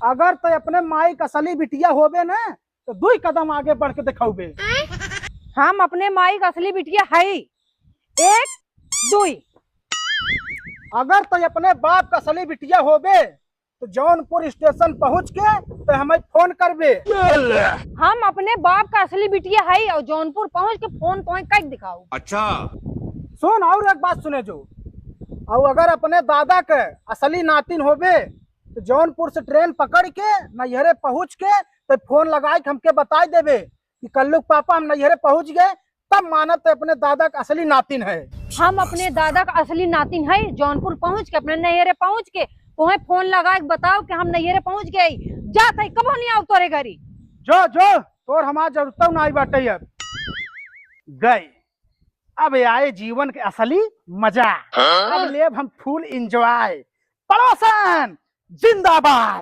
अगर तो अपने माई का असली बिटिया होबे ना तो 2 कदम आगे बढ़ के दिखाओबे। हम अपने माई का असली बिटिया है। 1 2। अगर तो अपने बाप का असली बिटिया होबे तो जौनपुर स्टेशन पहुंच के तो हमें फोन करबे। हम अपने बाप का असली बिटिया है और जौनपुर पहुंच के फोन तो कर दिखाओ। अच्छा सुन और एक बात सुने जो, और अगर अपने दादा के असली नातिन होबे तो जौनपुर से ट्रेन पकड़ के नैहरे पहुंच के तो फोन लगा के हमके बता देबे कि कल्लू पापा हम नैहरे पहुंच गए, तब मानत तो अपने दादा का असली नातिन है। हम अपने दादा का असली नातिन है, जौनपुर पहुंच के अपने नैहरे पहुंच के तुम्हें फोन लगा के बताओ कि हम नैहरे पहुंच गए। जात है कब नहीं आओ तोरे घरी। जो जो तोर हमार जरूरत ना आई बाटे। अब गए, अब आए जीवन के असली मजा। अब लेब हम फुल इंजॉय। पड़ोसन जिंदाबाद।